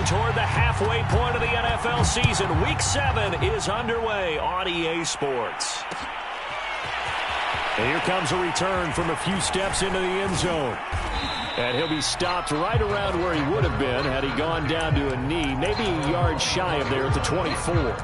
Marching toward the halfway point of the NFL season. Week 7 is underway on EA Sports. And here comes a return from a few steps into the end zone. And he'll be stopped right around where he would have been had he gone down to a knee, maybe a yard shy of there at the 24.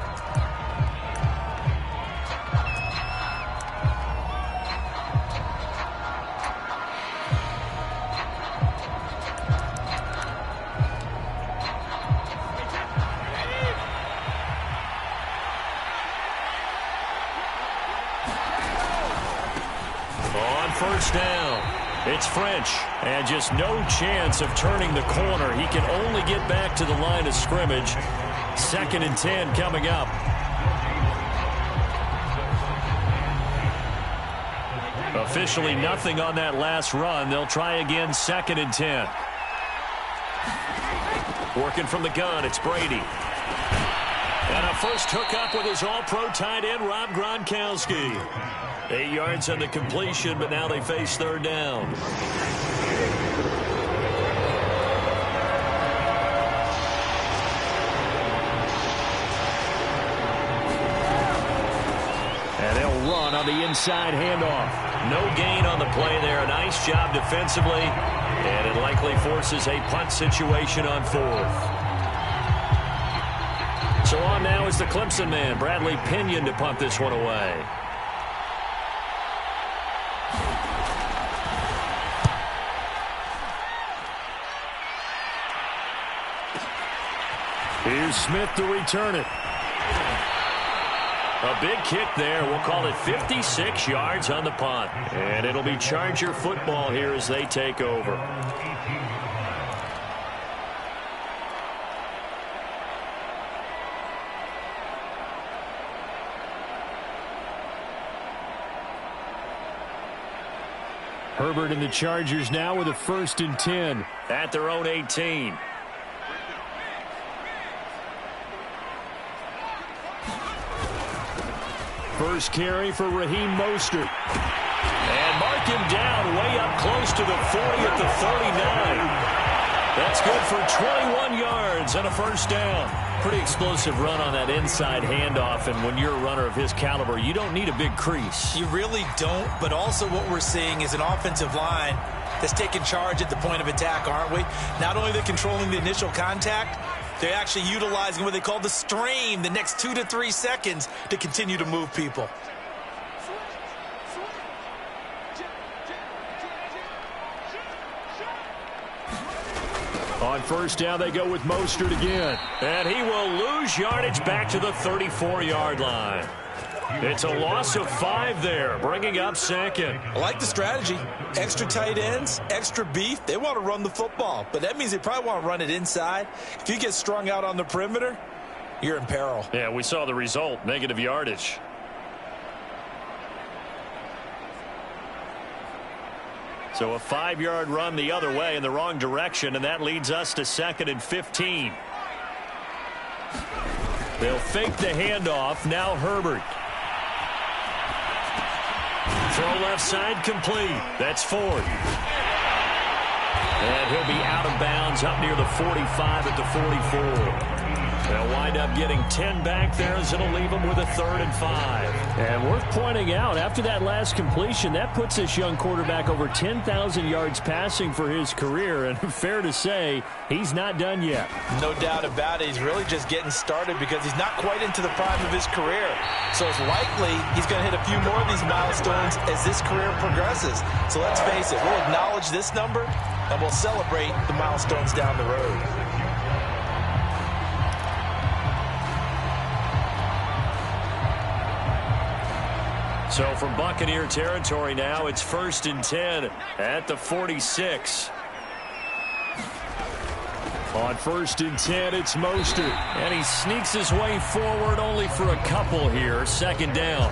First down. It's French, and just no chance of turning the corner. He can only get back to the line of scrimmage. 2nd and 10 coming up. Officially nothing on that last run. They'll try again, 2nd and 10. Working from the gun, it's Brady. And a first hookup with his all-pro tight end, Rob Gronkowski. 8 yards on the completion, but now they face 3rd down. And they'll run on the inside handoff. No gain on the play there. A nice job defensively, and it likely forces a punt situation on 4th. So on now is the Clemson man, Bradley Pinion, to punt this one away. Here's Smith to return it. A big kick there. We'll call it 56 yards on the punt. And it'll be Charger football here as they take over. Herbert and the Chargers now with a 1st and 10 at their own 18. First carry for Raheem Mostert. And mark him down way up close to the 40 at the 39. That's good for 21 yards and a first down. Pretty explosive run on that inside handoff, and when you're a runner of his caliber, you don't need a big crease. You really don't, but also what we're seeing is an offensive line that's taking charge at the point of attack, aren't we? Not only they're controlling the initial contact, they're actually utilizing what they call the stream, the next 2 to 3 seconds, to continue to move people. On first down, they go with Mostert again. And he will lose yardage back to the 34-yard line. It's a loss of 5 there, bringing up 2nd. I like the strategy. Extra tight ends, extra beef. They want to run the football, but that means they probably want to run it inside. If you get strung out on the perimeter, you're in peril. Yeah, we saw the result, negative yardage. So a 5-yard run the other way in the wrong direction, and that leads us to 2nd and 15. They'll fake the handoff. Now Herbert. Throw left side complete. That's Ford. And he'll be out of bounds up near the 45 at the 44. They'll wind up getting 10 back there as it'll leave them with a 3rd and 5. And worth pointing out, after that last completion, that puts this young quarterback over 10,000 yards passing for his career. And fair to say, he's not done yet. No doubt about it. He's really just getting started because he's not quite into the prime of his career. So it's likely he's going to hit a few more of these milestones as this career progresses. So let's face it, we'll acknowledge this number and we'll celebrate the milestones down the road. So from Buccaneer territory now, it's 1st and 10 at the 46. On 1st and 10, it's Mostert. And he sneaks his way forward only for a couple here. 2nd down.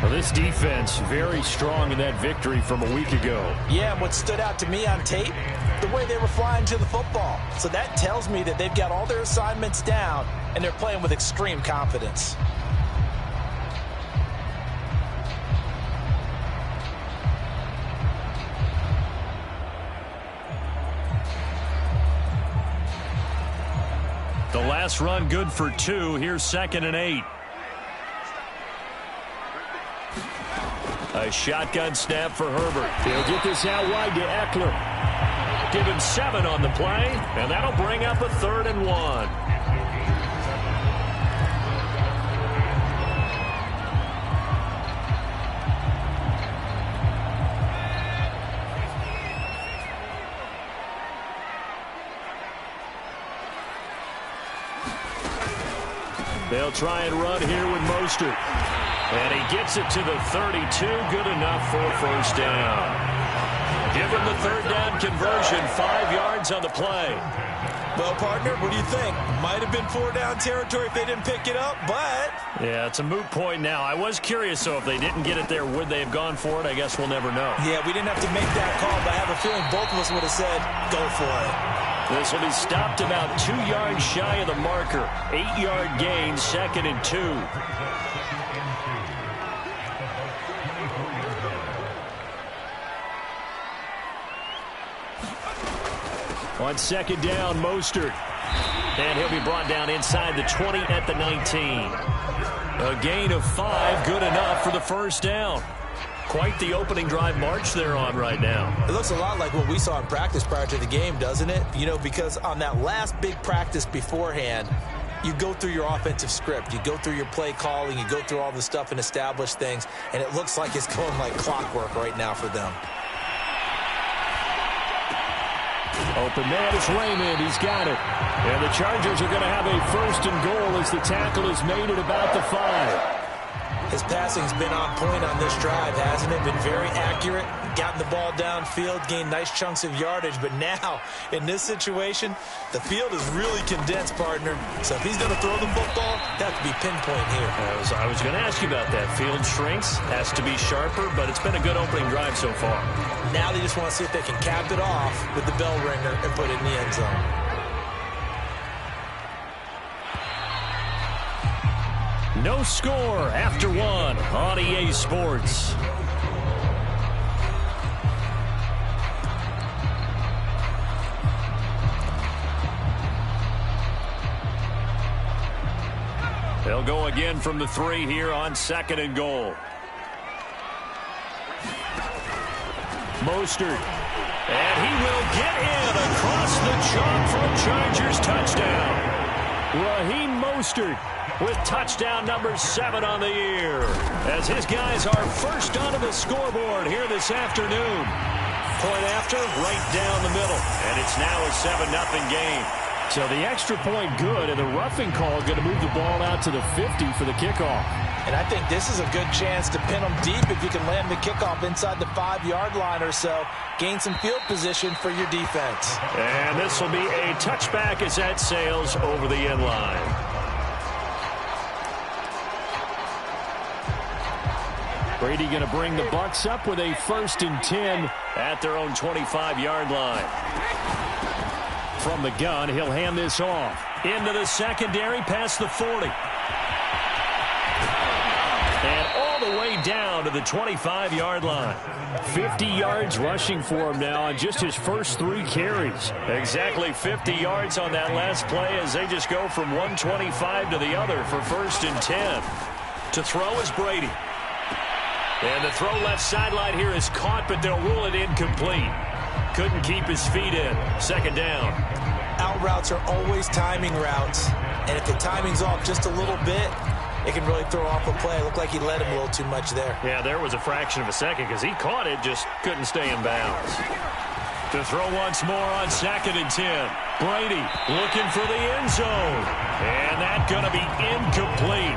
Well, this defense very strong in that victory from a week ago. Yeah, and what stood out to me on tape, the way they were flying to the football. So that tells me that they've got all their assignments down, and they're playing with extreme confidence. pass run good for 2. Here's 2nd and 8. A shotgun snap for Herbert. He'll get this out wide to Eckler. Give him 7 on the play, and that'll bring up a 3rd and 1. They'll try and run here with Mostert. And he gets it to the 32. Good enough for a 1st down. Give him the 3rd down conversion. 5 yards on the play. Well, partner, what do you think? Might have been 4-down territory if they didn't pick it up, but... Yeah, it's a moot point now. I was curious, so if they didn't get it there, would they have gone for it? I guess we'll never know. Yeah, we didn't have to make that call, but I have a feeling both of us would have said, go for it. This will be stopped about 2 yards shy of the marker. 8-yard gain, 2nd and 2. On 2nd down, Mostert. And he'll be brought down inside the 20 at the 19. A gain of 5, good enough for the 1st down. Quite the opening drive march they're on right now. It looks a lot like what we saw in practice prior to the game, doesn't it? You know, because on that last big practice beforehand, you go through your offensive script. You go through your play calling. You go through all the stuff and establish things. And it looks like it's going like clockwork right now for them. Open man is Raymond. He's got it. And the Chargers are going to have a 1st and goal as the tackle is made at about the 5. His passing's been on point on this drive, hasn't it? Been very accurate, gotten the ball downfield, gained nice chunks of yardage. But now, in this situation, the field is really condensed, partner. So if he's going to throw the football, that have to be pinpoint here. I was going to ask you about that. Field shrinks, has to be sharper, but it's been a good opening drive so far. Now they just want to see if they can cap it off with the bell ringer and put it in the end zone. No score after 1 on EA Sports. They'll go again from the 3 here on 2nd and goal. Mostert. And he will get in across the chalk for a Chargers touchdown. Raheem Mostert with touchdown number 7 on the year, as his guys are first onto the scoreboard here this afternoon. Point after, right down the middle, and it's now a 7-0 game. So the extra point good, and the roughing call going to move the ball out to the 50 for the kickoff. And I think this is a good chance to pin them deep if you can land the kickoff inside the 5-yard line or so. Gain some field position for your defense. And this will be a touchback as that sails over the end line. Brady going to bring the Bucs up with a 1st and 10 at their own 25-yard line. From the gun, he'll hand this off. Into the secondary, past the 40. And all the way down to the 25-yard line. 50 yards rushing for him now on just his first 3 carries. Exactly 50 yards on that last play as they just go from 125 to the other for 1st and 10. To throw is Brady. And the throw left sideline here is caught, but they'll rule it incomplete. Couldn't keep his feet in. 2nd down. Out routes are always timing routes. And if the timing's off just a little bit, it can really throw off a play. It looked like he led him a little too much there. Yeah, there was a fraction of a second because he caught it, just couldn't stay in bounds. To throw once more on 2nd and 10. Brady looking for the end zone. And that's going to be incomplete.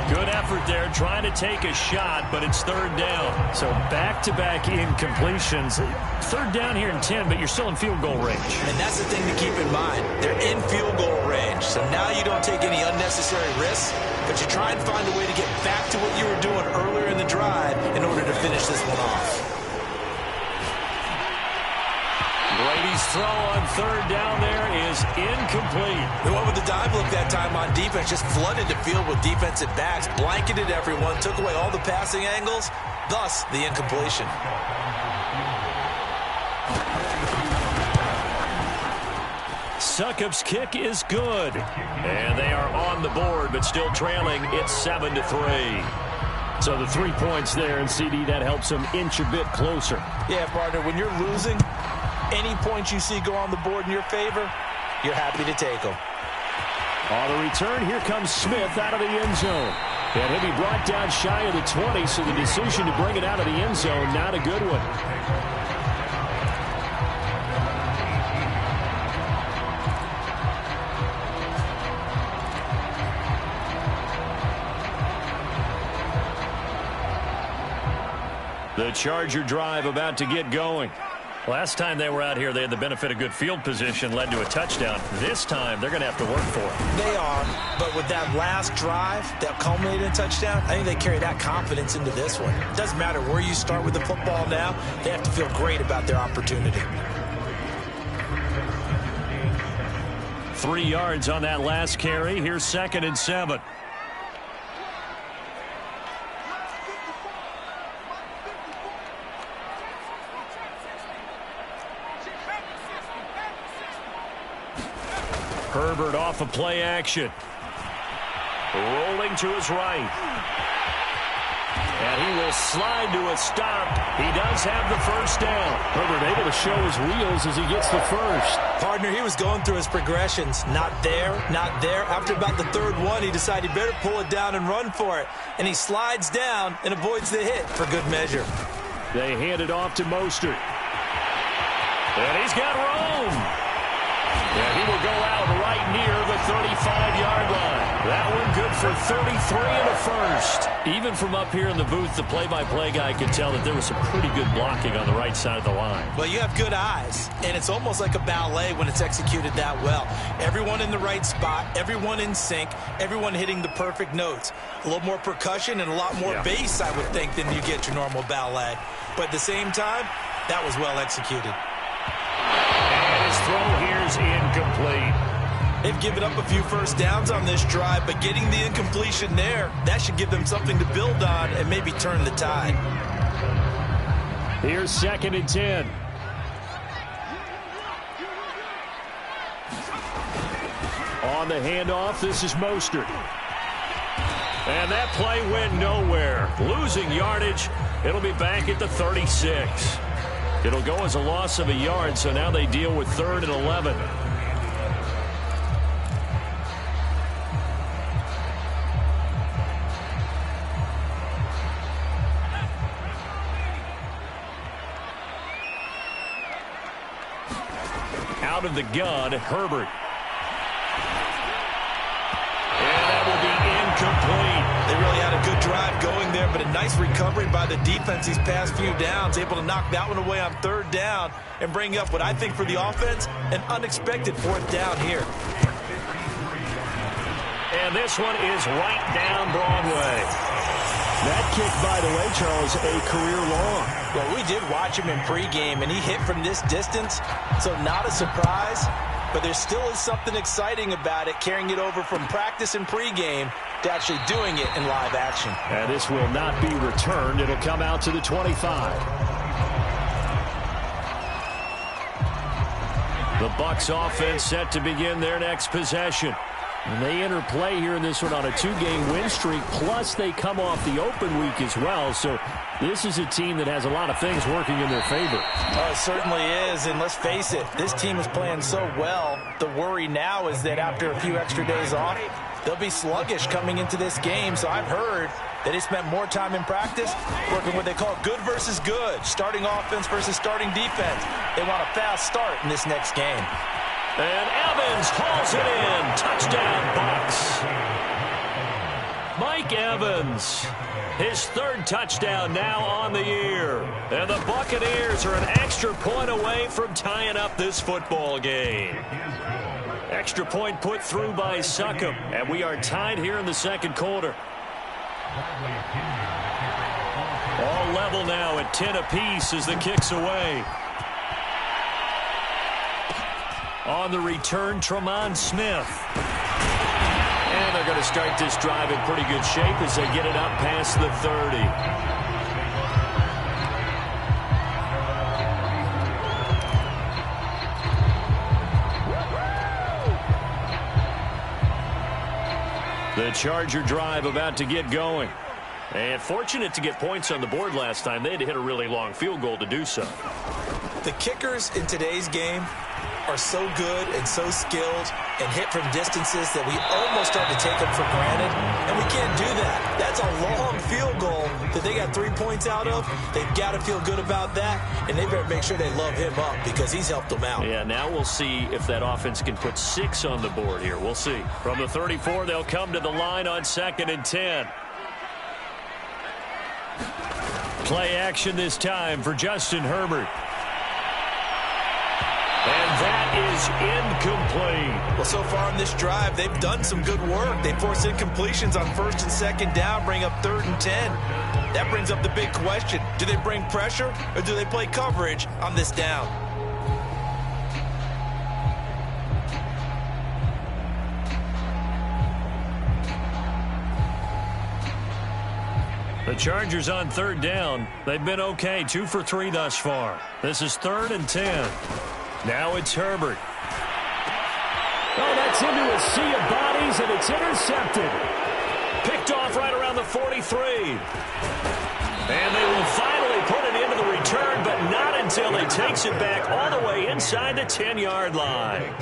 Good effort there, trying to take a shot, but it's 3rd down. So back-to-back incompletions. 3rd down here in 10, but you're still in field goal range. And that's the thing to keep in mind. They're in field goal range, so now you don't take any unnecessary risks, but you try and find a way to get back to what you were doing earlier in the drive in order to finish this one off. Brady's throw on 3rd down there is incomplete. They went with the dive look that time on defense, just flooded the field with defensive backs, blanketed everyone, took away all the passing angles, thus the incompletion. Succop's kick is good. And they are on the board, but still trailing. It's 7-3. So the 3 points there, and CD, that helps them inch a bit closer. Yeah, partner, when you're losing, any points you see go on the board in your favor, you're happy to take them. On the return, here comes Smith out of the end zone. And he'll be brought down shy of the 20, so the decision to bring it out of the end zone, not a good one. The Charger drive about to get going. Last time they were out here, they had the benefit of good field position, led to a touchdown. This time, they're going to have to work for it. They are, but with that last drive that culminated in a touchdown, I think they carry that confidence into this one. It doesn't matter where you start with the football now. They have to feel great about their opportunity. 3 yards on that last carry. Here's 2nd and 7. Herbert off of play action. Rolling to his right. And he will slide to a stop. He does have the first down. Herbert able to show his wheels as he gets the first. Partner, he was going through his progressions. Not there, not there. After about the third one, he decided he better pull it down and run for it. And he slides down and avoids the hit for good measure. They hand it off to Mostert. And he's got room. And he will go out right near the 35-yard line. That one good for 33 and a first. Even from up here in the booth, the play-by-play guy could tell that there was some pretty good blocking on the right side of the line. Well, you have good eyes, and it's almost like a ballet when it's executed that well. Everyone in the right spot, everyone in sync, everyone hitting the perfect notes. A little more percussion and a lot more bass, I would think, than you get your normal ballet. But at the same time, that was well executed. His throw here is incomplete. They've given up a few first downs on this drive, but getting the incompletion there, that should give them something to build on and maybe turn the tide. Here's 2nd and 10. On the handoff, this is Mostert. And that play went nowhere. Losing yardage. It'll be back at the 36. It'll go as a loss of a yard, so now they deal with 3rd and 11. Out of the gun, Herbert. And that will be incomplete. They really had a good drive going there, but a nice recovery by the defense these past few downs, able to knock that one away on 3rd down and bring up what I think for the offense, an unexpected 4th down here. And this one is right down Broadway. That kick, by the way, Charles, a career long. Well, we did watch him in pregame, and he hit from this distance, so not a surprise. But there still is something exciting about it, carrying it over from practice and pregame to actually doing it in live action. And this will not be returned. It'll come out to the 25. The Bucs offense set to begin their next possession. And they enter play here in this one on a 2-game win streak, plus they come off the open week as well. So this is a team that has a lot of things working in their favor. Oh, it certainly is, and let's face it, this team is playing so well. The worry now is that after a few extra days off, they'll be sluggish coming into this game. So I've heard that they spent more time in practice working what they call good versus good, starting offense versus starting defense. They want a fast start in this next game. And Evans hauls it in. Touchdown, Bucs. Mike Evans, his 3rd touchdown now on the year. And the Buccaneers are an extra point away from tying up this football game. Extra point put through by Succop. And we are tied here in the 2nd quarter. All level now at 10 apiece as the kick's away. On the return, Tremont Smith. And they're going to start this drive in pretty good shape as they get it up past the 30. The Charger drive about to get going. And fortunate to get points on the board last time. They had to hit a really long field goal to do so. The kickers in today's game are so good and so skilled and hit from distances that we almost start to take them for granted, and we can't do that. That's a long field goal that they got 3 points out of. They've got to feel good about that, and they better make sure they love him up because he's helped them out. Yeah, now we'll see if that offense can put 6 on the board here. We'll see. From the 34, they'll come to the line on 2nd and 10. Play action this time for Justin Herbert. And that is incomplete. Well, so far on this drive, they've done some good work. They force incompletions on 1st and 2nd down, bring up 3rd and 10. That brings up the big question. Do they bring pressure or do they play coverage on this down? The Chargers on 3rd down. They've been okay, 2 for 3 thus far. This is 3rd and 10. Now it's Herbert. Oh, that's into a sea of bodies, and it's intercepted. Picked off right around the 43. And they will finally put it into the return, but not until he takes it back all the way inside the 10-yard line.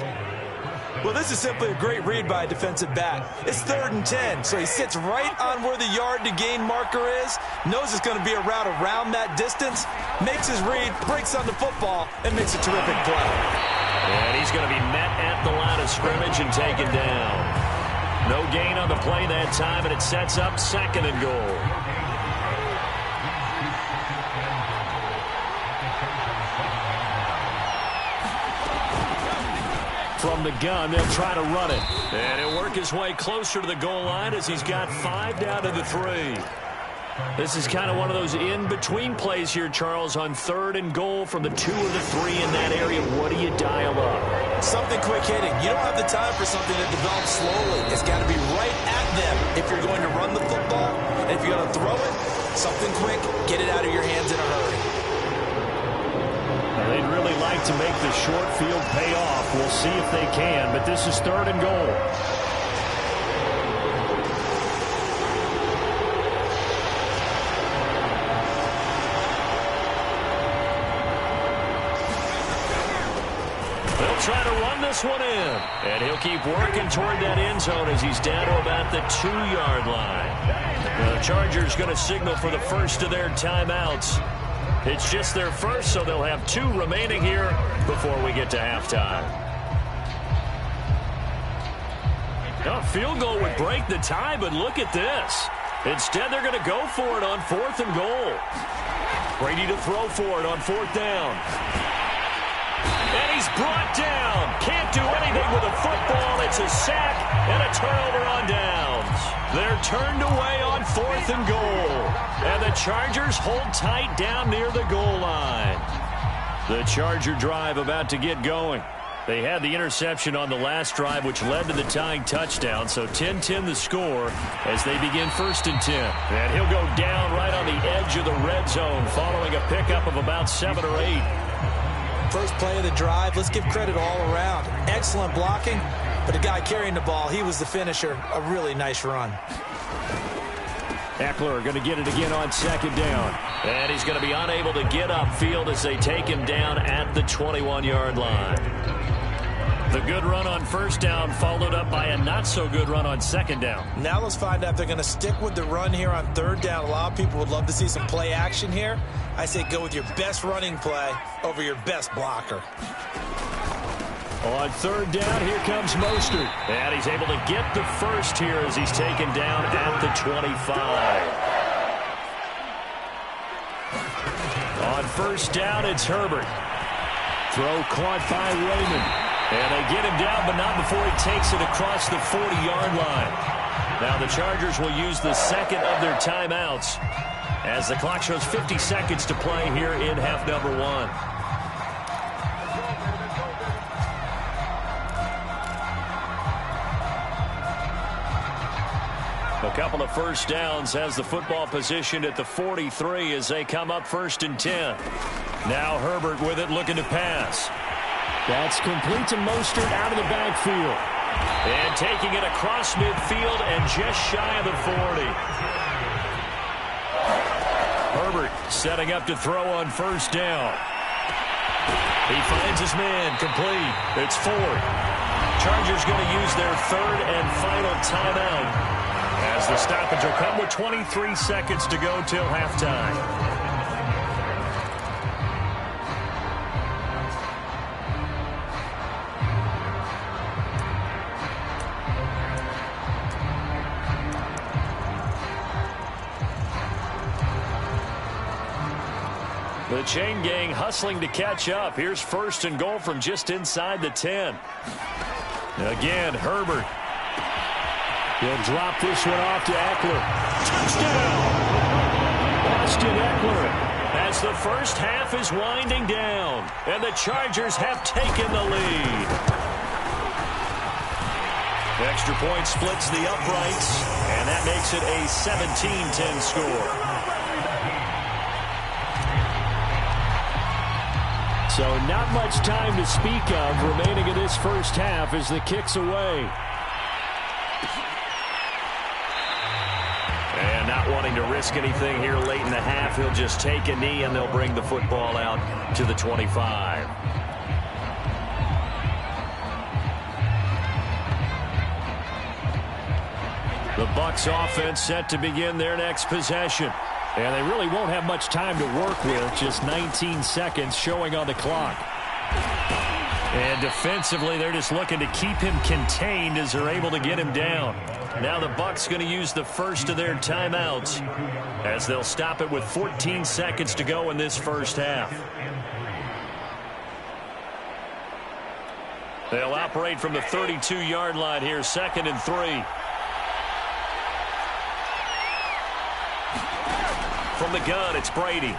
Well, this is simply a great read by a defensive back. It's 3rd and 10, so he sits right on where the yard-to-gain marker is, knows it's going to be a route around that distance, makes his read, breaks on the football, and makes a terrific play. And he's going to be met at the line of scrimmage and taken down. No gain on the play that time, and it sets up 2nd and goal. From the gun, they'll try to run it. And he'll work his way closer to the goal line as he's got 5 down to the 3. This is kind of one of those in-between plays here, Charles, on 3rd and goal from the 2 or the 3 in that area. What do you dial up? Something quick hitting. You don't have the time for something that develops slowly. It's got to be right at them if you're going to run the football. And if you're going to throw it, something quick, get it out of your hands in a hurry. They'd really like to make the short field pay off. We'll see if they can, but this is 3rd and goal. They'll try to run this one in, and he'll keep working toward that end zone as he's down to about the 2-yard line. The Chargers going to signal for the first of their timeouts. It's just their first, so they'll have 2 remaining here before we get to halftime. A field goal would break the tie, but look at this. Instead, they're going to go for it on 4th and goal. Brady to throw for it on 4th down. And he's brought down. Can't do anything with a football. It's a sack and a turnover on downs. They're turned away on 4th and goal. And the Chargers hold tight down near the goal line. The Charger drive about to get going. They had the interception on the last drive, which led to the tying touchdown. So 10-10 the score as they begin 1st and 10. And he'll go down right on the edge of the red zone following a pickup of about 7 or 8. First play of the drive, let's give credit all around. Excellent blocking, but the guy carrying the ball, he was the finisher. A really nice run. Eckler going to get it again on 2nd down. And he's going to be unable to get upfield as they take him down at the 21-yard line. The good run on 1st down followed up by a not-so-good run on 2nd down. Now let's find out if they're going to stick with the run here on 3rd down. A lot of people would love to see some play action here. I say go with your best running play over your best blocker. On 3rd down, here comes Mostert. And he's able to get the first here as he's taken down at the 25. On 1st down, it's Herbert. Throw caught by Raymond. And they get him down, but not before he takes it across the 40-yard line. Now the Chargers will use the 2nd of their timeouts as the clock shows 50 seconds to play here in half number 1. A couple of 1st downs has the football positioned at the 43 as they come up 1st and 10. Now Herbert with it looking to pass. That's complete to Mostert out of the backfield. And taking it across midfield and just shy of the 40. Herbert setting up to throw on first down. He finds his man, complete. It's 4. Chargers going to use their third and final timeout as the stoppage will come with 23 seconds to go till halftime. The chain gang hustling to catch up. Here's first and goal from just inside the 10. Again, Herbert. He'll drop this one off to Eckler. Touchdown! Austin Eckler. As the first half is winding down, and the Chargers have taken the lead. Extra point splits the uprights, and that makes it a 17-10 score. So not much time to speak of remaining in this first half as the kick's away. And not wanting to risk anything here late in the half, he'll just take a knee and they'll bring the football out to the 25. The Bucs offense set to begin their next possession. And they really won't have much time to work with, just 19 seconds showing on the clock. And defensively, they're just looking to keep him contained as they're able to get him down. Now the Bucs going to use the first of their timeouts as they'll stop it with 14 seconds to go in this first half. They'll operate from the 32-yard line here, 2nd and 3. From the gun, it's Brady.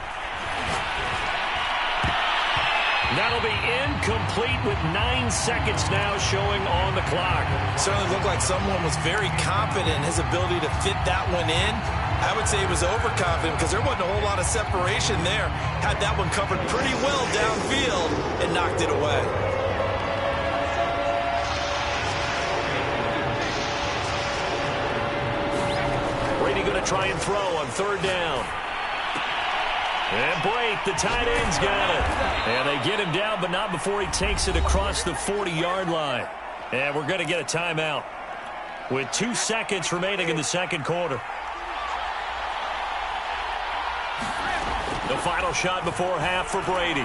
That'll be incomplete with 9 seconds now showing on the clock. Certainly looked like someone was very confident in his ability to fit that one in. I would say he was overconfident because there wasn't a whole lot of separation there. Had that one covered pretty well downfield and knocked it away. Brady going to try and throw on 3rd down. And Blake, the tight end's got it. And they get him down, but not before he takes it across the 40-yard line. And we're going to get a timeout with 2 seconds remaining in the second quarter. The final shot before half for Brady.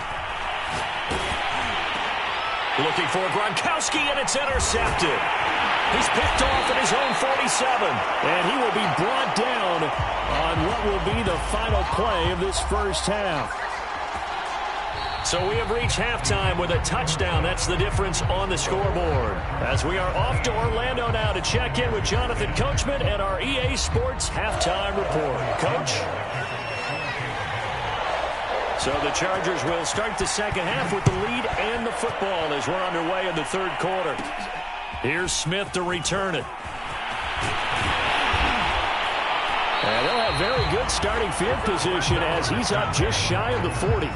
Looking for Gronkowski, and it's intercepted. He's picked off at his own 47. And he will be brought down on what will be the final play of this first half. So we have reached halftime with a touchdown. That's the difference on the scoreboard. As we are off to Orlando now to check in with Jonathan Coachman and our EA Sports halftime report. Coach? So the Chargers will start the second half with the lead and the football as we're underway in the third quarter. Here's Smith to return it. And they'll have very good starting field position as he's up just shy of the 40.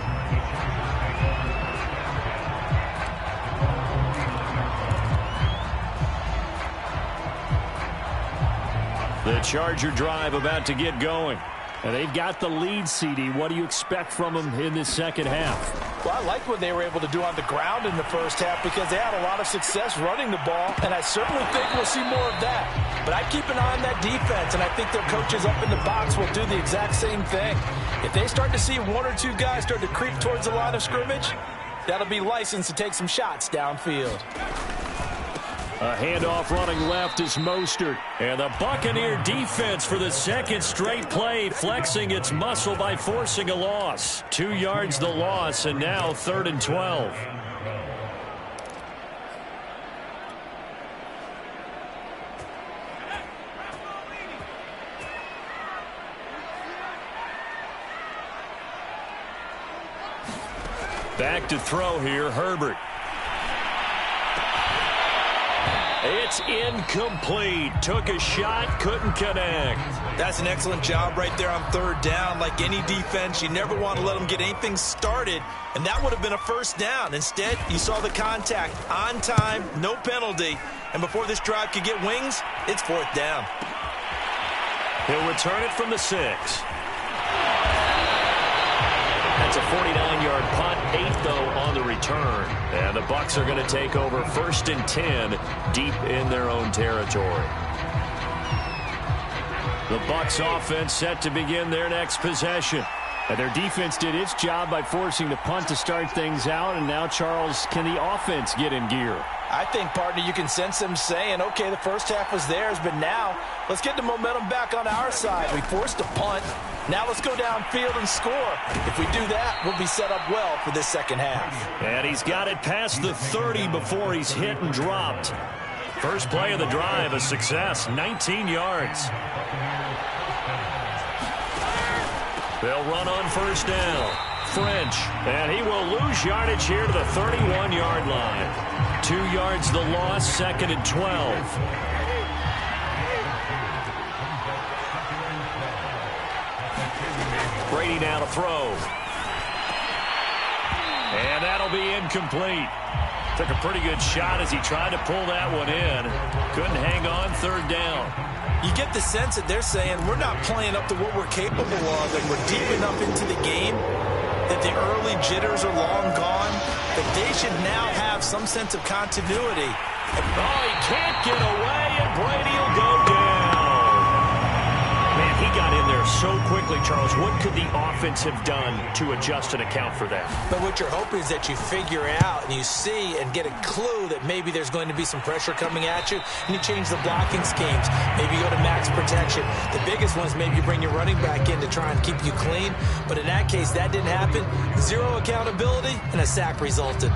The Charger drive about to get going. And they've got the lead, CD. What do you expect from them in this second half? Well, I like what they were able to do on the ground in the first half because they had a lot of success running the ball, and I certainly think we'll see more of that. But I keep an eye on that defense, and I think their coaches up in the box will do the exact same thing. If they start to see 1 or 2 guys start to creep towards the line of scrimmage, that'll be licensed to take some shots downfield. A handoff running left is Mostert. And the Buccaneer defense for the second straight play flexing its muscle by forcing a loss. 2 yards the loss, and now 3rd and 12. Back to throw here, Herbert. It's incomplete. Took a shot, couldn't connect. That's an excellent job right there on third down. Like any defense, you never want to let them get anything started, and that would have been a first down. Instead, you saw the contact on time, no penalty, and before this drive could get wings, it's fourth down. He'll return it from the 6. That's a 49-yard punt, 8 though on the return. And the Bucs are going to take over 1st and 10 deep in their own territory. The Bucs offense set to begin their next possession. And their defense did its job by forcing the punt to start things out. And now, Charles, can the offense get in gear? I think, partner, you can sense them saying, okay, the first half was theirs, but now let's get the momentum back on our side. We forced a punt. Now let's go downfield and score. If we do that, we'll be set up well for this second half. And he's got it past the 30 before he's hit and dropped. First play of the drive, a success, 19 yards. They'll run on first down. French, and he will lose yardage here to the 31-yard line. 2 yards the loss, 2nd and 12. Brady now to throw. And that'll be incomplete. Took a pretty good shot as he tried to pull that one in. Couldn't hang on, third down. You get the sense that they're saying we're not playing up to what we're capable of, and we're deep enough into the game that the early jitters are long gone, that they should now have some sense of continuity. Oh, he can't get away, and Brady will go down. Man, he got in there so quickly, Charles. What could the offense have done to adjust and account for that? But what you're hoping is that you figure out and you see and get a clue that maybe there's going to be some pressure coming at you, and you change the blocking schemes. Maybe you go to max protection. The biggest one is maybe you bring your running back in to try and keep you clean. But in that case, that didn't happen. Zero accountability, and a sack resulted.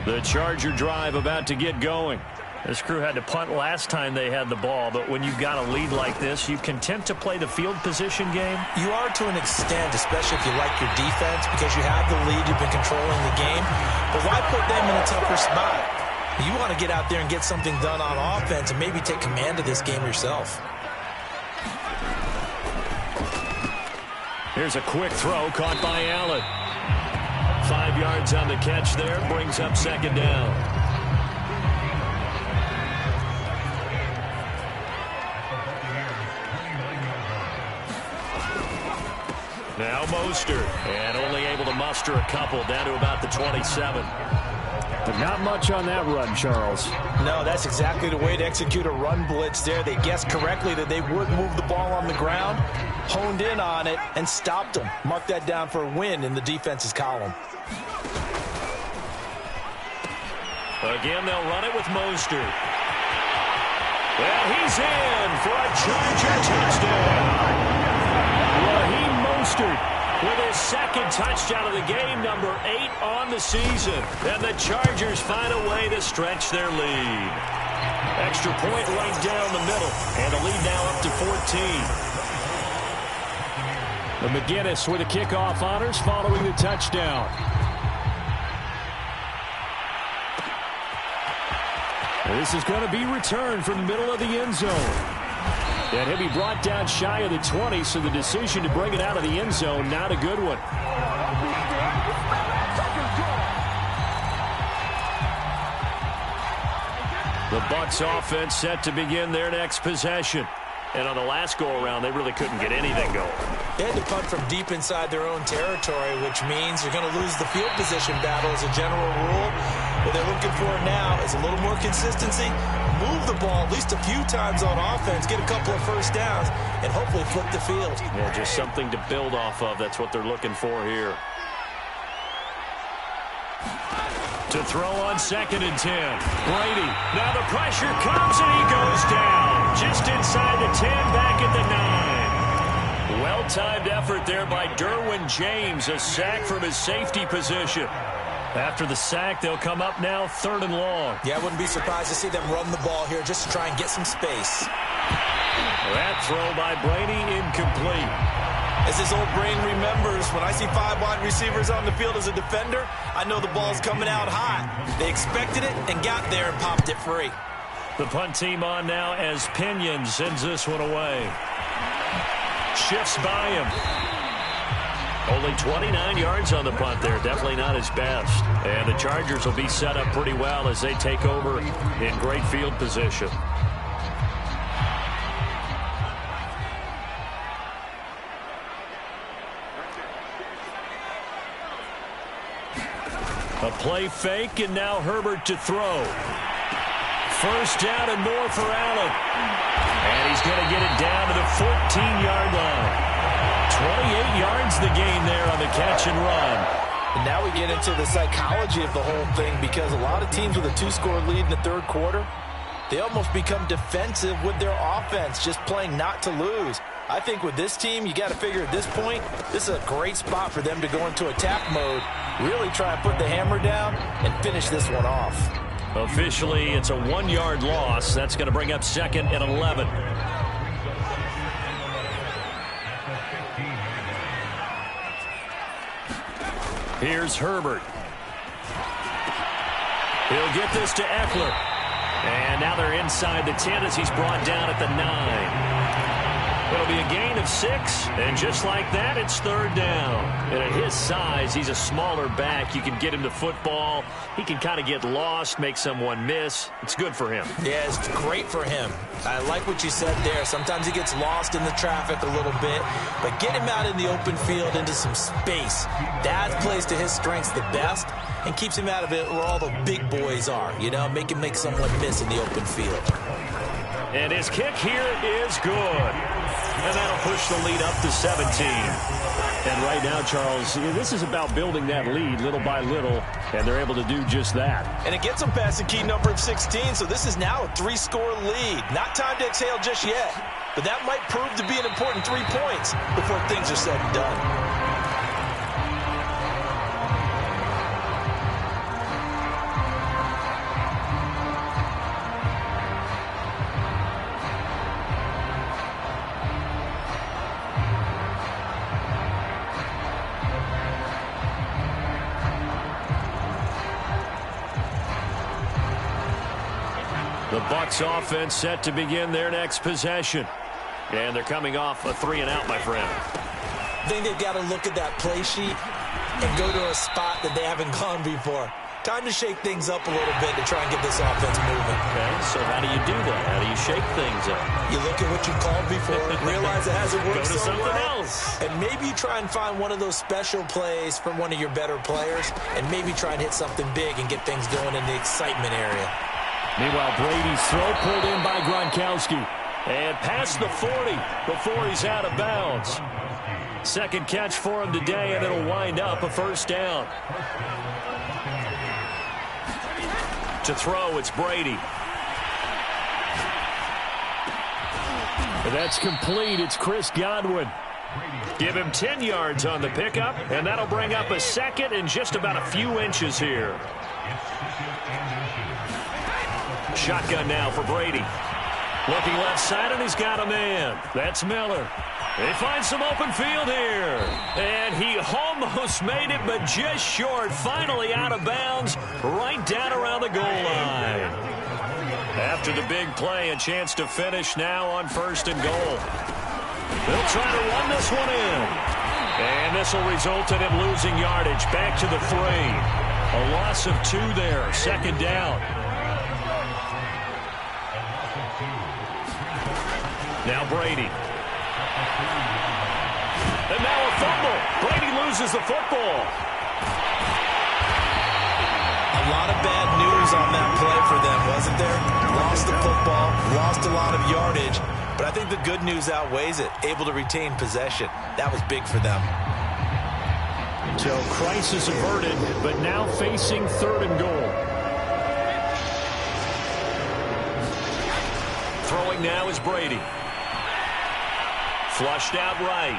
The Charger drive about to get going. This crew had to punt last time they had the ball, but when you've got a lead like this, you content to play the field position game? You are to an extent, especially if you like your defense, because you have the lead, you've been controlling the game. But why put them in a tougher spot? You want to get out there and get something done on offense and maybe take command of this game yourself. Here's a quick throw caught by Allen. 5 yards on the catch there, brings up second down. Now Mostert, and only able to muster a couple down to about the 27. But not much on that run, Charles. No, that's exactly the way to execute a run blitz there. They guessed correctly that they would move the ball on the ground, honed in on it, and stopped them. Mark that down for a win in the defense's column. Again, they'll run it with Mostert. Well, he's in for a Charger touchdown. Raheem Mostert with his second touchdown of the game, number 8 on the season. And the Chargers find a way to stretch their lead. Extra point right down the middle, and the lead now up to 14. The McGinnis with the kickoff honors following the touchdown. This is going to be returned from the middle of the end zone. And he'll be brought down shy of the 20, so the decision to bring it out of the end zone, not a good one. The Bucs offense set to begin their next possession. And on the last go-around, they really couldn't get anything going. They had to punt from deep inside their own territory, which means you're going to lose the field position battle as a general rule. What they're looking for now is a little more consistency, move the ball at least a few times on offense, get a couple of first downs, and hopefully flip the field. Yeah, just something to build off of. That's what they're looking for here. To throw on 2nd and 10. Brady. Now the pressure comes and he goes down. Just inside the 10, back at the 9. Well-timed effort there by Derwin James. A sack from his safety position. After the sack, they'll come up now 3rd and long. Yeah, I wouldn't be surprised to see them run the ball here just to try and get some space. That throw by Brady incomplete. As his old brain remembers, when I see 5 wide receivers on the field as a defender, I know the ball's coming out hot. They expected it and got there and popped it free. The punt team on now as Pinion sends this one away. Shifts by him. Only 29 yards on the punt there. Definitely not his best. And the Chargers will be set up pretty well as they take over in great field position. A play fake, and now Herbert to throw. First down and more for Allen. And he's going to get it down to the 14-yard line. 28 yards the gain there on the catch and run. And now we get into the psychology of the whole thing, because a lot of teams with a 2-score lead in the third quarter, they almost become defensive with their offense, just playing not to lose. I think with this team, you got to figure at this point, this is a great spot for them to go into attack mode, really try and put the hammer down and finish this one off. Officially, it's a 1-yard loss. That's going to bring up 2nd and 11. Here's Herbert. He'll get this to Eckler. And now they're inside the 10 as he's brought down at the 9. It'll be a gain of 6, and just like that, it's 3rd down. And at his size, he's a smaller back. You can get him to football. He can kind of get lost, make someone miss. It's good for him. Yeah, it's great for him. I like what you said there. Sometimes he gets lost in the traffic a little bit, but get him out in the open field into some space. That plays to his strengths the best and keeps him out of it where all the big boys are. You know, make him make someone miss in the open field. And his kick here is good. And that'll push the lead up to 17. And right now, Charles, this is about building that lead little by little, and they're able to do just that. And it gets them past the key number of 16, so this is now a 3-score lead. Not time to exhale just yet, but that might prove to be an important 3 points before things are said and done. The Bucs offense set to begin their next possession. And they're coming off a 3-and-out, my friend. I think they've got to look at that play sheet and go to a spot that they haven't gone before. Time to shake things up a little bit to try and get this offense moving. Okay, so how do you do that? How do you shake things up? You look at what you called before, realize it hasn't worked Go to so something well, else. and maybe you try and find one of those special plays from one of your better players, and maybe try and hit something big and get things going in the excitement area. Meanwhile, Brady's throw pulled in by Gronkowski. And past the 40 before he's out of bounds. Second catch for him today, and it'll wind up a 1st down. To throw, it's Brady. And that's complete. It's Chris Godwin. Give him 10 yards on the pickup, and that'll bring up a 2nd and just about a few inches here. Shotgun now for Brady. Looking left side, and he's got a man. That's Miller. They find some open field here. And he almost made it, but just short. Finally out of bounds, right down around the goal line. After the big play, a chance to finish now on 1st and goal. They'll try to run this one in. And this will result in him losing yardage. Back to the 3. A loss of 2 there. 2nd down. Now Brady. And now a fumble. Brady loses the football. A lot of bad news on that play for them, wasn't there? Lost the football, lost a lot of yardage, but I think the good news outweighs it. Able to retain possession. That was big for them. So crisis averted, but now facing 3rd and goal. Throwing now is Brady. Flushed out right.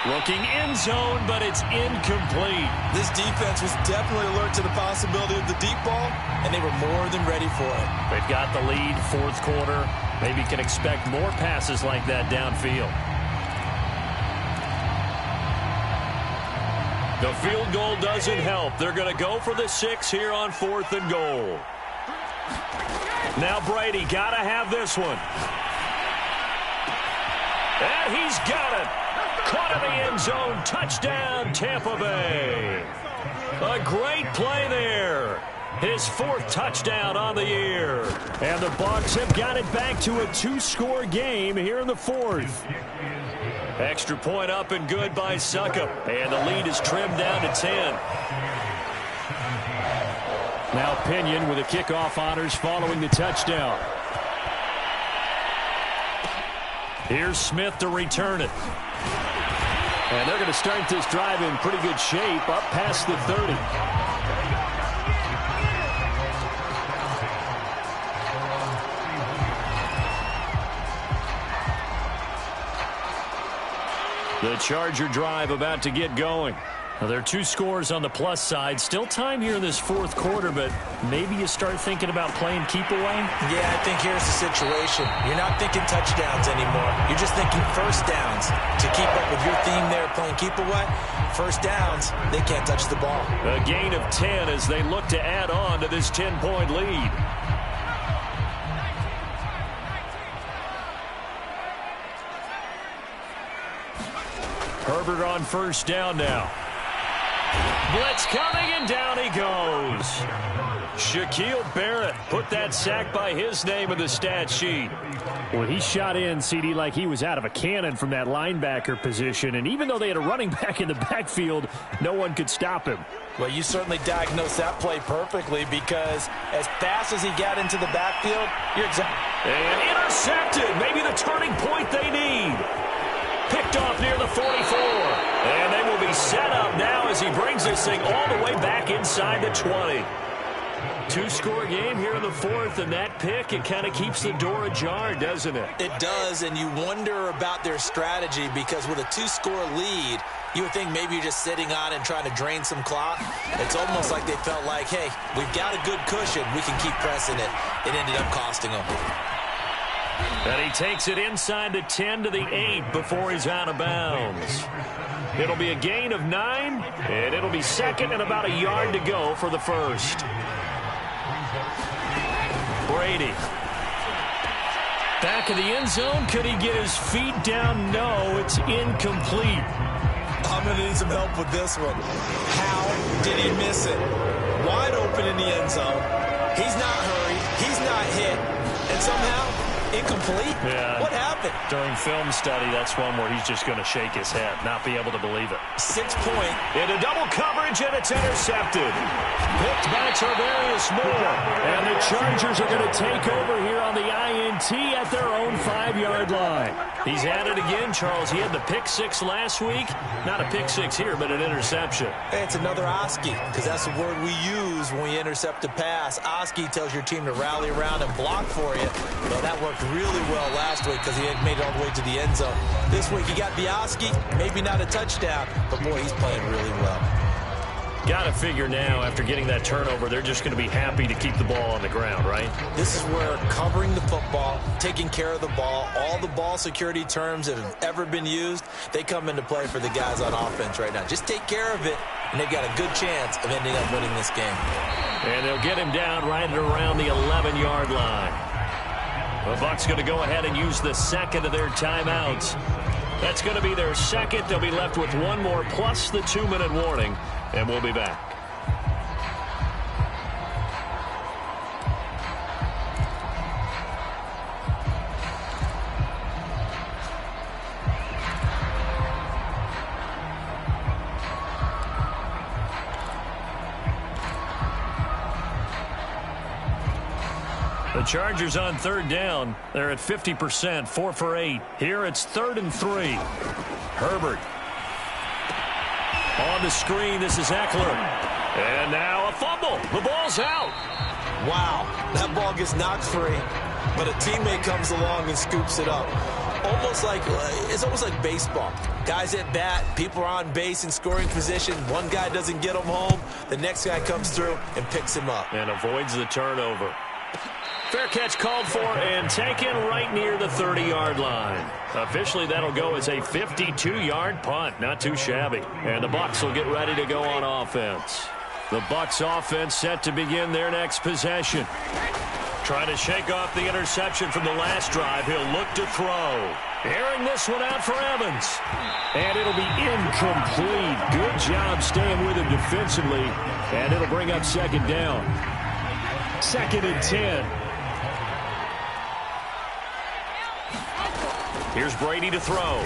Looking end zone, but it's incomplete. This defense was definitely alert to the possibility of the deep ball, and they were more than ready for it. They've got the lead, 4th quarter. Maybe can expect more passes like that downfield. The field goal doesn't help. They're going to go for the 6 here on 4th and goal. Now Brady got to have this one. And he's got it. Caught in the end zone. Touchdown, Tampa Bay. A great play there. His 4th touchdown on the year. And the Bucs have got it back to a 2-score game here in the 4th. Extra point up and good by Succop. And the lead is trimmed down to 10. Now Pinion with the kickoff honors following the touchdown. Here's Smith to return it. And they're going to start this drive in pretty good shape, up past the 30. The Charger drive about to get going. Now, there are 2 scores on the plus side. Still time here in this 4th quarter, but maybe you start thinking about playing keep away? Yeah, I think here's the situation. You're not thinking touchdowns anymore. You're just thinking first downs. To keep up with your theme there, playing keep away, first downs, they can't touch the ball. A gain of 10 as they look to add on to this 10-point lead. Herbert on first down now. Blitz coming, and down he goes. Shaquille Barrett put that sack by his name in the stat sheet. Well, he shot in, CD, like he was out of a cannon from that linebacker position. And even though they had a running back in the backfield, no one could stop him. Well, you certainly diagnosed that play perfectly because as fast as he got into the backfield, you're exactly... And intercepted. Maybe the turning point they need. Picked off near the 44. And they will be set up now as he brings this thing all the way back inside the 20. 2-score game here in the 4th, and that pick, it kind of keeps the door ajar, doesn't it? It does, and you wonder about their strategy because with a 2-score lead, you would think maybe you're just sitting on and trying to drain some clock. It's almost like they felt like, hey, we've got a good cushion. We can keep pressing it. It ended up costing them. And he takes it inside the 10 to the 8 before he's out of bounds. It'll be a gain of 9, and it'll be second and about a yard to go for the first. Brady. Back of the end zone. Could he get his feet down? No, it's incomplete. I'm going to need some help with this one. How did he miss it? Wide open in the end zone. He's not hurried. He's not hit. And somehow... incomplete? Yeah. What happened? During film study, that's one where he's just going to shake his head, not be able to believe it. 6 point. Into double coverage, and it's intercepted. Picked by Tarvarius Moore. And the Chargers are going to take over here on the INT at their own 5-yard line. He's at it again, Charles. He had the pick 6 last week. Not a pick 6 here, but an interception. Hey, it's another Oski, because that's the word we use when we intercept a pass. Oski tells your team to rally around and block for you. Well, that worked really well last week because he had made it all the way to the end zone. This week he got the Oski, maybe not a touchdown, but boy, he's playing really well. Got to figure now, after getting that turnover, they're just going to be happy to keep the ball on the ground, right? This is where covering the football, taking care of the ball, all the ball security terms that have ever been used, they come into play for the guys on offense right now. Just take care of it, and they've got a good chance of ending up winning this game. And they'll get him down right at around the 11-yard line. The Bucs going to go ahead and use the second of their timeouts. That's going to be their second. They'll be left with one more plus the 2-minute warning, and we'll be back. The Chargers on third down. They're at 50%, 4 for 8. Here it's 3rd and 3. Herbert. On the screen, this is Eckler. And now a fumble. The ball's out. Wow, that ball gets knocked free, but a teammate comes along and scoops it up. It's almost like baseball. Guys at bat, people are on base in scoring position. One guy doesn't get him home. The next guy comes through and picks him up. And avoids the turnover. Fair catch called for and taken right near the 30-yard line. Officially, that'll go as a 52-yard punt. Not too shabby. And the Bucs will get ready to go on offense. The Bucs offense set to begin their next possession. Trying to shake off the interception from the last drive. He'll look to throw. Airing this one out for Evans. And it'll be incomplete. Good job staying with him defensively. And it'll bring up second down. 2nd and 10. Here's Brady to throw.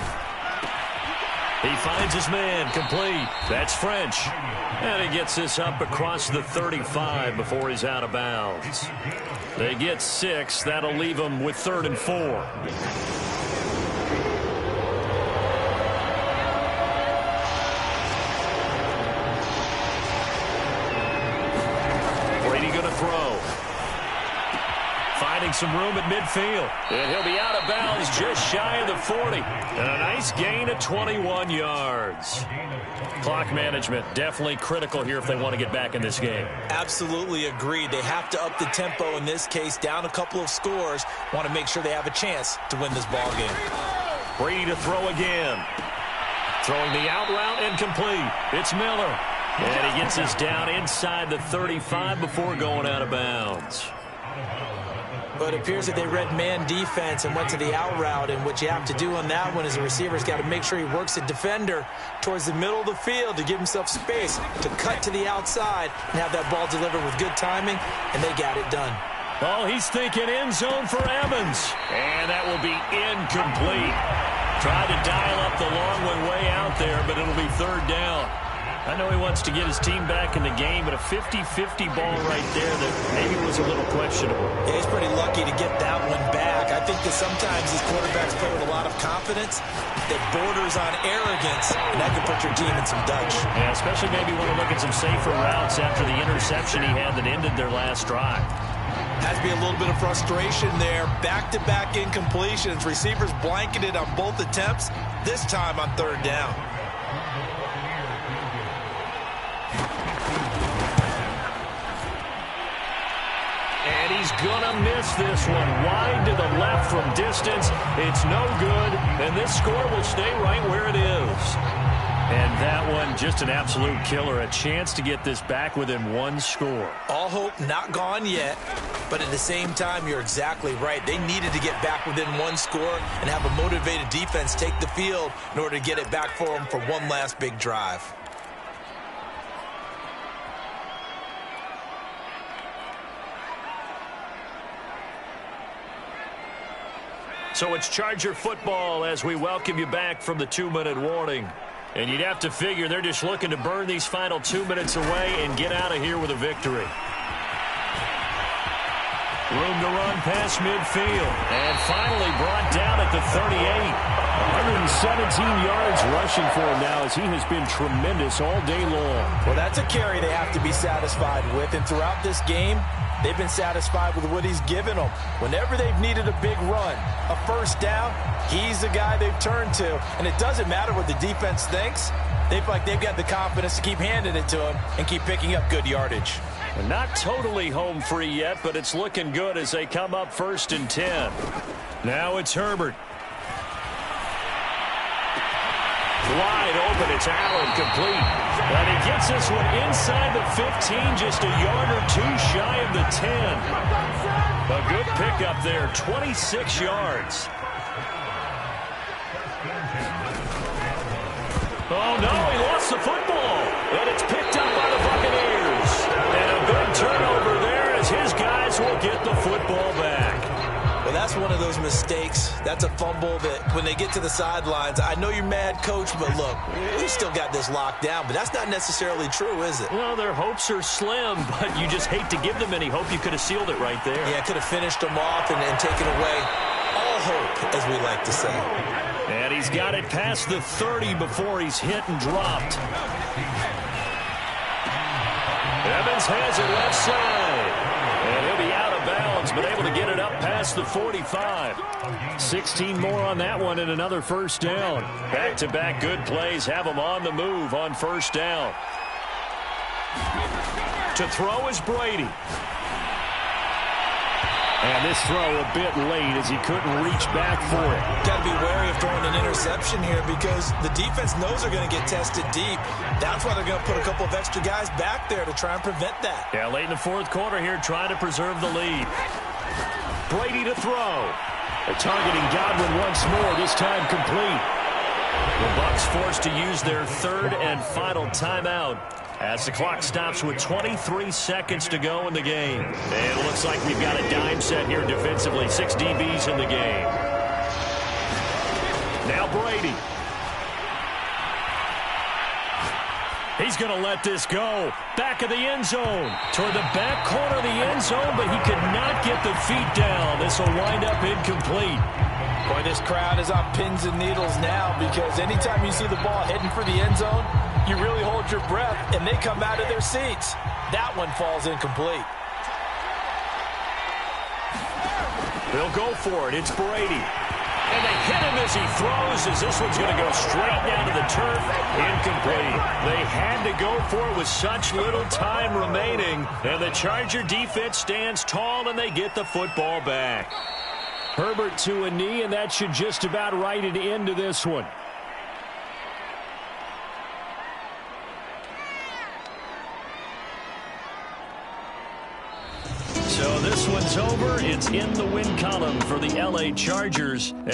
He finds his man, complete. That's French. And he gets this up across the 35 before he's out of bounds. They get 6. That'll leave them with 3rd and 4. Brady going to throw. Finding some room at midfield. And he'll be out of bounds just shy of the 40. And a nice gain of 21 yards. Clock management definitely critical here if they want to get back in this game. Absolutely agreed. They have to up the tempo in this case, down a couple of scores. Want to make sure they have a chance to win this ball game. Brady to throw again. Throwing the out route incomplete. It's Miller. And he gets this down inside the 35 before going out of bounds. But it appears that they read man defense and went to the out route. And what you have to do on that one is the receiver's got to make sure he works the defender towards the middle of the field to give himself space to cut to the outside and have that ball delivered with good timing, and they got it done. Oh, he's thinking end zone for Evans. And that will be incomplete. Tried to dial up the long one way out there, but it'll be 3rd down. I know he wants to get his team back in the game, but a 50-50 ball right there that maybe was a little questionable. Yeah, he's pretty lucky to get that one back. I think that sometimes these quarterbacks play with a lot of confidence that borders on arrogance, and that can put your team in some dutch. Yeah, especially maybe want to look at some safer routes after the interception he had that ended their last drive. Has to be a little bit of frustration there. Back-to-back incompletions. Receivers blanketed on both attempts, this time on 3rd down. And he's going to miss this one. Wide to the left from distance. It's no good. And this score will stay right where it is. And that one, just an absolute killer. A chance to get this back within 1 score. All hope not gone yet. But at the same time, you're exactly right. They needed to get back within 1 score and have a motivated defense take the field in order to get it back for them for one last big drive. So it's Charger football as we welcome you back from the 2-minute warning. And you'd have to figure they're just looking to burn these final 2 minutes away and get out of here with a victory. Room to run past midfield. And finally brought down at the 38. 117 yards rushing for him now as he has been tremendous all day long. Well, that's a carry they have to be satisfied with. And throughout this game, they've been satisfied with what he's given them. Whenever they've needed a big run, a 1st down, he's the guy they've turned to. And it doesn't matter what the defense thinks. They feel like they've got the confidence to keep handing it to him and keep picking up good yardage. And not totally home free yet, but it's looking good as they come up 1st and 10. Now it's Herbert. Wide open, it's Allen, complete. And he gets this one inside the 15, just a yard or 2 shy of the 10. A good pickup there, 26 yards. Oh, no, he lost the football. And it's picked up by the Buccaneers. And a good turnover there as his guys will get the football back. Well, that's one of those mistakes. That's a fumble that when they get to the sidelines, I know you're mad, Coach, but look, we still got this locked down. But that's not necessarily true, is it? Well, their hopes are slim, but you just hate to give them any hope. You could have sealed it right there. Yeah, could have finished them off and taken away all hope, as we like to say. And he's got it past the 30 before he's hit and dropped. Evans has it left side. And he'll be out of bounds, but able to get it up past the 45. 16 more on that one and another 1st down. Back-to-back good plays have them on the move on 1st down. To throw is Brady. And this throw a bit late as he couldn't reach back for it. Got to be wary of throwing an interception here because the defense knows they're going to get tested deep. That's why they're going to put a couple of extra guys back there to try and prevent that. Yeah, late in the fourth quarter here trying to preserve the lead. Brady to throw. They're targeting Godwin once more, this time complete. The Bucs forced to use their third and final timeout as the clock stops with 23 seconds to go in the game. And it looks like we've got a dime set here defensively. 6 DBs in the game. Now Brady. He's going to let this go. Back of the end zone. Toward the back corner of the end zone, but he could not get the feet down. This will wind up incomplete. Boy, this crowd is on pins and needles now because anytime you see the ball heading for the end zone, you really hold your breath, and they come out of their seats. That one falls incomplete. They'll go for it. It's Brady. And they hit him as he throws, as this one's going to go straight down to the turf. Incomplete. They had to go for it with such little time remaining. And the Charger defense stands tall, and they get the football back. Herbert to a knee, and that should just about write it into this one. So this one's over. It's in the win column for the LA Chargers.